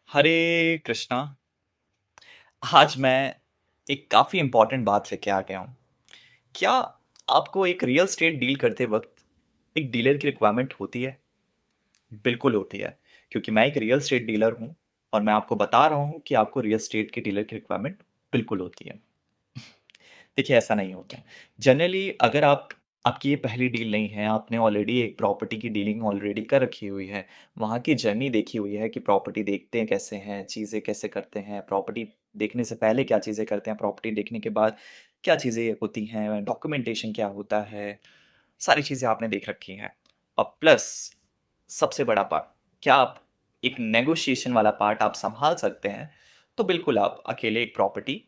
हरे कृष्णा। आज मैं एक काफ़ी इम्पोर्टेंट बात लेके आ गया हूँ। क्या आपको एक रियल एस्टेट डील करते वक़्त एक डीलर की रिक्वायरमेंट होती है? बिल्कुल होती है, क्योंकि मैं एक रियल एस्टेट डीलर हूँ और मैं आपको बता रहा हूँ कि आपको रियल एस्टेट के डीलर की रिक्वायरमेंट बिल्कुल होती है। देखिए, ऐसा नहीं होता है। जनरली अगर आपकी ये पहली डील नहीं है, आपने ऑलरेडी एक प्रॉपर्टी की डीलिंग ऑलरेडी कर रखी हुई है, वहाँ की जर्नी देखी हुई है कि प्रॉपर्टी देखते हैं कैसे हैं, चीज़ें कैसे करते हैं, प्रॉपर्टी देखने से पहले क्या चीज़ें करते हैं, प्रॉपर्टी देखने के बाद क्या चीज़ें होती हैं, डॉक्यूमेंटेशन क्या होता है, सारी चीज़ें आपने देख रखी हैं। और प्लस सबसे बड़ा पार्ट, क्या आप एक नेगोशिएशन वाला पार्ट आप सँभाल सकते हैं, तो बिल्कुल आप अकेले एक प्रॉपर्टी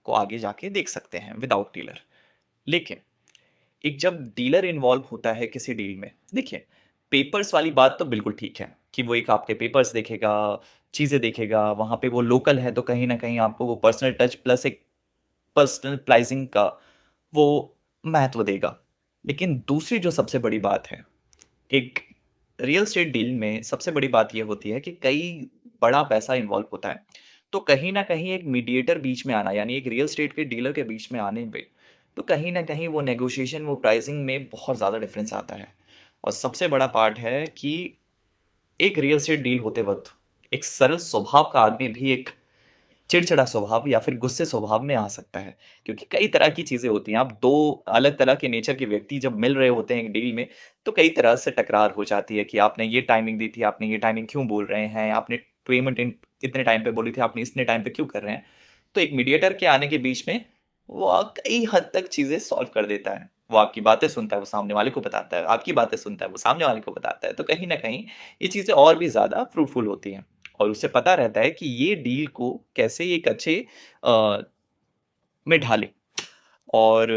को आगे जाके देख सकते हैं विदाउट डीलर। लेकिन एक जब डीलर इन्वॉल्व होता है किसी डील में, देखिए, पेपर्स वाली बात तो बिल्कुल ठीक है कि वो एक आपके पेपर्स देखेगा, चीज़ें देखेगा, वहाँ पे वो लोकल है तो कहीं न कहीं आपको वो पर्सनल टच प्लस एक पर्सनल प्राइसिंग का वो महत्व देगा। लेकिन दूसरी जो सबसे बड़ी बात है, एक रियल एस्टेट डील में सबसे बड़ी बात ये होती है कि कई बड़ा पैसा इन्वॉल्व होता है। तो कहीं न कहीं एक मीडिएटर बीच में आना, यानी एक रियल एस्टेट के डीलर के बीच में आने पे, तो कहीं न कहीं वो नेगोशिएशन, वो प्राइसिंग में बहुत ज़्यादा डिफरेंस आता है। और सबसे बड़ा पार्ट है कि एक रियल एस्टेट डील होते वक़्त एक सरल स्वभाव का आदमी भी एक चिड़चिड़ा स्वभाव या फिर गुस्से स्वभाव में आ सकता है, क्योंकि कई तरह की चीज़ें होती हैं। आप 2 अलग तरह के नेचर के व्यक्ति जब मिल रहे होते हैं एक डील में, तो कई तरह से टकरार हो जाती है कि आपने ये टाइमिंग दी थी, आपने ये टाइमिंग क्यों बोल रहे हैं? आपने पेमेंट इतने टाइम पे बोली थी, आपने इतने टाइम पे क्यों कर रहे हैं? तो एक मीडिएटर के आने के बीच में वो कई हद तक चीज़ें सॉल्व कर देता है। वो आपकी बातें सुनता है, वो सामने वाले को बताता है, आपकी बातें सुनता है, वो सामने वाले को बताता है। तो कहीं न कहीं ये चीज़ें और भी ज़्यादा फ्रूटफुल होती हैं। और उसे पता रहता है कि ये डील को कैसे एक अच्छे अ, में ढालें। और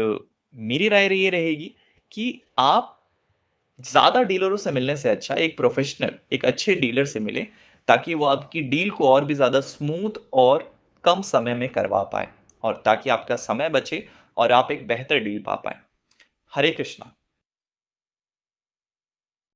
मेरी राय ये रहेगी कि आप ज़्यादा डीलरों से मिलने से अच्छा एक प्रोफ़ेशनल, एक अच्छे डीलर से मिलें, ताकि वो आपकी डील को और भी ज़्यादा स्मूथ और कम समय में करवा पाएँ और ताकि आपका समय बचे और आप एक बेहतर डील पा पाएँ। हरे कृष्णा।